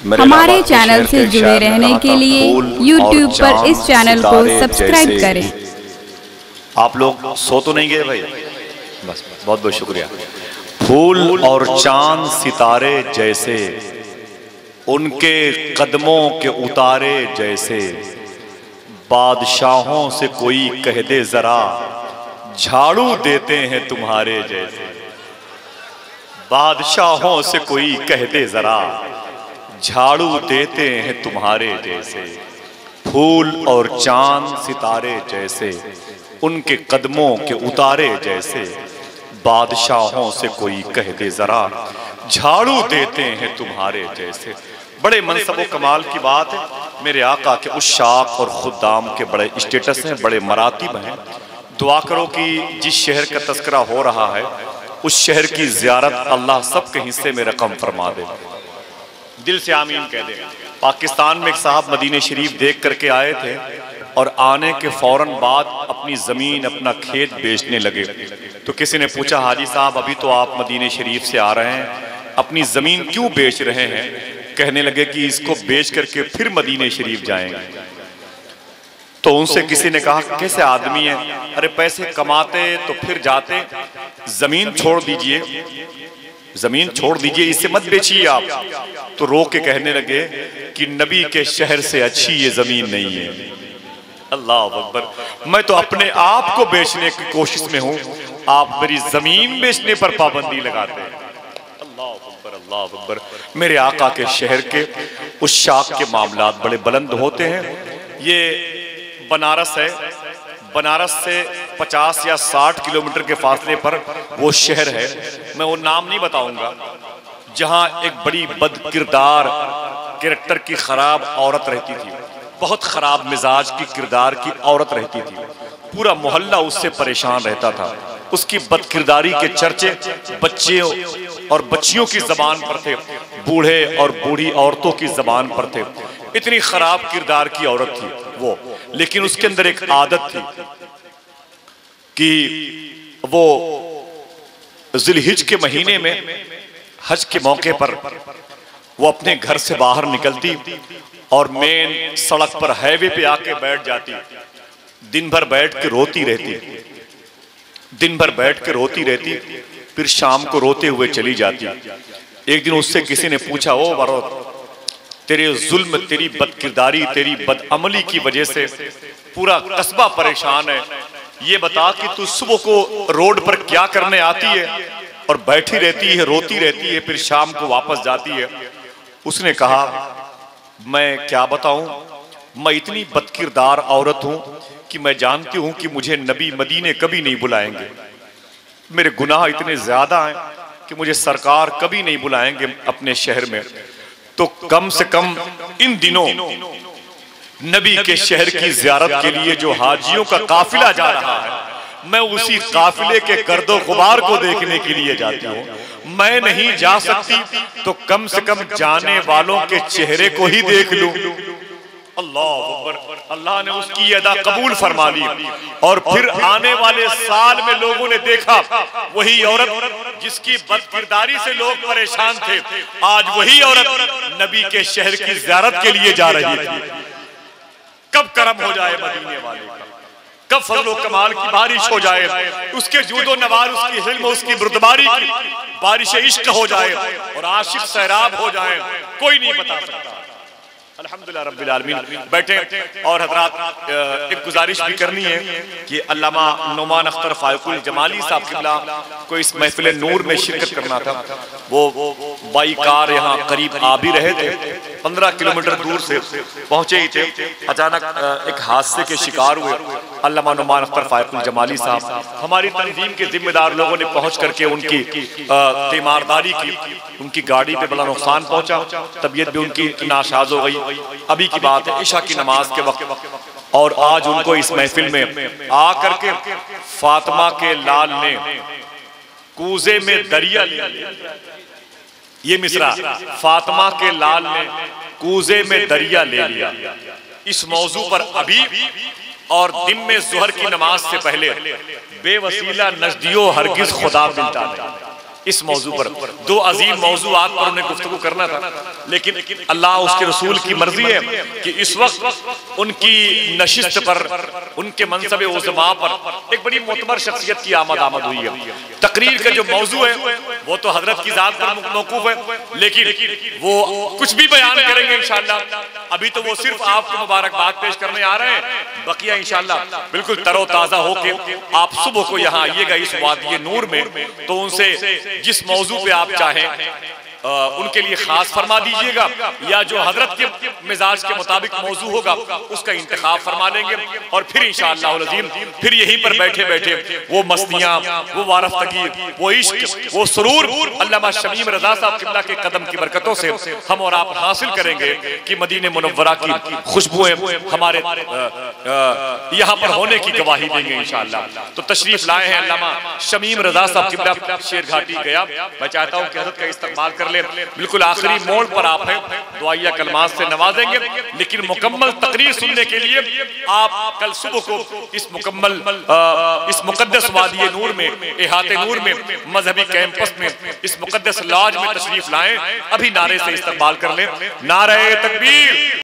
हमारे चैनल से जुड़े रहने के लिए YouTube पर इस चैनल को सब्सक्राइब करें। आप लोग सो तो नहीं गए भाई? बस बहुत बहुत शुक्रिया। फूल और चांद सितारे जैसे, उनके कदमों के उतारे जैसे, बादशाहों से कोई कह दे जरा, झाड़ू देते हैं तुम्हारे जैसे। बादशाहों से कोई कह दे जरा, झाड़ू देते हैं तुम्हारे जैसे। फूल और चांद सितारे जैसे, उनके कदमों के उतारे जैसे, बादशाहों से कोई कह दे जरा, झाड़ू देते हैं तुम्हारे जैसे। बड़े मनसब कमाल की बात है। मेरे आका के उशाक और खुद्दाम के बड़े स्टेटस हैं, बड़े मरातिब हैं। दुआ करो कि जिस शहर का तस्करा हो रहा है उस शहर की ज़ियारत अल्लाह सबके हिस्से में रकम फरमा दे। दिल से आमीन कह दे। पाकिस्तान में एक साहब मदीने शरीफ देख करके आए थे और आने के फौरन बाद अपनी ज़मीन अपना खेत बेचने लगे। तो किसी ने पूछा, हाजी साहब अभी तो आप मदीने शरीफ से आ रहे हैं, अपनी ज़मीन क्यों बेच रहे हैं? कहने लगे कि इसको बेच करके फिर मदीने शरीफ जाएंगे। तो उनसे किसी ने कहा, कैसे आदमी है? अरे पैसे कमाते तो फिर जाते, जमीन छोड़ दीजिए, जमीन छोड़ दीजिए, इसे मत बेचिए आप। तो रो के कहने लगे कि नबी के शहर से अच्छी ये जमीन नहीं है। अल्लाह अकबर। मैं तो अपने आप को बेचने की कोशिश में हूं, आप मेरी जमीन बेचने पर पाबंदी लगाते हैं। अल्लाह अकबर, अल्लाह अकबर। मेरे आका के शहर के उस शाख के मामलात बड़े बुलंद होते हैं। ये बनारस है, बनारस से 50 या 60 किलोमीटर के फासले पर वो शहर है। मैं वो नाम नहीं बताऊंगा, जहां एक बड़ी बदकिरदार कैरेक्टर की खराब औरत रहती थी, बहुत खराब मिजाज की किरदार की औरत रहती थी। पूरा मोहल्ला उससे परेशान रहता था। उसकी बदकिरदारी के चर्चे बच्चियों और बच्चियों की जबान पर थे, बूढ़े और बूढ़ी औरतों की जबान पर थे। इतनी खराब किरदार की औरत थी वो। लेकिन उसके अंदर एक आदत थी कि वो जिलहिज के महीने में हज के मौके पर वो अपने घर से बाहर निकलती और मेन सड़क पर हाईवे पे आके बैठ जाती। दिन भर बैठ के रोती रहती, दिन भर बैठ के रोती रहती, फिर शाम को रोते हुए चली जाती। एक दिन उससे किसी ने पूछा, ओ बरो, तेरे जुल्म, तेरी बदकिरदारी, तेरी बदअमली की वजह से पूरा कस्बा परेशान है। ये बता कि तू सुबह को रोड पर क्या करने आती है और बैठी रहती है, रोती रहती है, फिर शाम को वापस जाती है। उसने कहा, मैं क्या बताऊं, मैं इतनी बदकिरदार औरत हूं कि मैं जानती हूं कि मुझे नबी मदीने कभी नहीं बुलाएंगे। मेरे गुनाह इतने ज्यादा हैं कि मुझे सरकार कभी नहीं बुलाएंगे अपने शहर में। तो कम से कम इन दिनों नबी के शहर की ज़ियारत के लिए जो हाजियों का काफिला जा रहा है, मैं उसी काफिले के गर्दो गुबार को देखने के लिए जाती हूँ। मैं नहीं जा सकती तो कम से कम जाने वालों के चेहरे को ही देख लूं। अल्लाह अकबर। अल्लाह ने उसकी अदा कबूल फरमा ली। और फिर आने वाले साल में लोगों ने देखा वही औरत जिसकी बदकिरदारी से लोग परेशान थे, आज वही औरत नबी के शहर की ज़ियारत के लिए जा रही थी। कब करम हो जाए मदीने वाले का, कब फजलो कमाल की बारिश हो जाए, उसके जूदो नवार, उसकी हिल्म, उसकी बुर्दबारी की बारिश इश्क हो जाए और आशिक सैराब हो जाए, कोई नहीं बता सकता। अल्हम्दुलिल्लाह रब्बिल आलमीन। बैठे और हजरात एक गुजारिश भी करनी है कि अल्लामा नुमान अख्तर फायकुल जमाली साहब किबला को इस महफिल नूर में शिरकत करना था। वो बाई कार यहाँ करीब आ भी रहे थे, 15 किलोमीटर दूर से पहुंचे ही थे। अचानक एक हादसे के शिकार हुए अल्लामा नुमान अख्तर फायकुल जमाली साहब। हमारी तंजीम के जिम्मेदार लोगों ने पहुंच करके उनकी तीमारदारी की। उनकी गाड़ी पे बड़ा नुकसान पहुंचा, तबीयत भी उनकी नासाज हो गई। अभी की बात है, इशा की नमाज के वक्त। और आज उनको इस महफिल में आकर के फातिमा के लाल ने कूजे में दरिया लिया। ये मिसरा, फातिमा के लाल ने कूजे में दरिया ले लिया। इस मौजू पर अभी और दिन में ज़ुहर की नमाज से पहले बेवसीला नजदियो हरगिज खुदा मिलता नहीं। इस मौजू पर, दो अजीम मौजूआत पर उन्हें गुफ्तगू करना था, लेकिन अल्लाह उसके रसूल की मर्जी है कि इस वक्त उनकी नशिस्त पर, उनके मनसब उज़मा पर एक बड़ी मोतबर शख्सियत की आमद हुई है। तकरीर का जो मौजू है वो तो हजरत की जात पर मौकूफ है, लेकिन वो कुछ भी बयान करेंगे इंशाअल्लाह। अभी तो वो सिर्फ आपको मुबारकबाद पेश करने आ रहे हैं, बकिया इंशाअल्लाह बिल्कुल तरोताजा होके आप सुबह को यहाँ आइएगा इस वादिये नूर में, तो उनसे जिस मौजू पे आप चाहें उनके लिए खास फरमा दीजिएगा, या जो हजरत के मिजाज के मुताबिक मौजू होगा उसका इंतखाब फरमा लेंगे, और फिर इंशाअल्लाह अज़ीम फिर यहीं पर बैठे बैठे वो मस्तियाँ, वो वारफ्तगी, वो इश्क, वो सुरूर अल्लामा शमीम रज़ा साहब क़िबला के कदम की बरकतों से हम और आप हासिल करेंगे कि मदीने मुनव्वरा की खुशबुएं हमारे यहाँ पर होने की गवाही देंगे इंशाअल्लाह। तो तशरीफ लाए हैं अल्लामा शमीम रज़ा साहब क़िबला शेरघाटी गया। मैं चाहता हूँ कि हज़रत का इस्तेमाल कर ले, बिल्कुल आखिरी मोड़ पर आप हैं, दुआया कलमात से नवाजेंगे, लेकिन मुकम्मल तकरीर सुनने के लिए आप कल सुबह को इस मुकम्मल इस मुकद्दस वादिये नूर में, इहाते नूर में, मजहबी कैंपस में, इस मुकद्दस लॉज में तशरीफ लाएं। अभी नारे से इस्तेमाल कर लें, नारे तकबीर।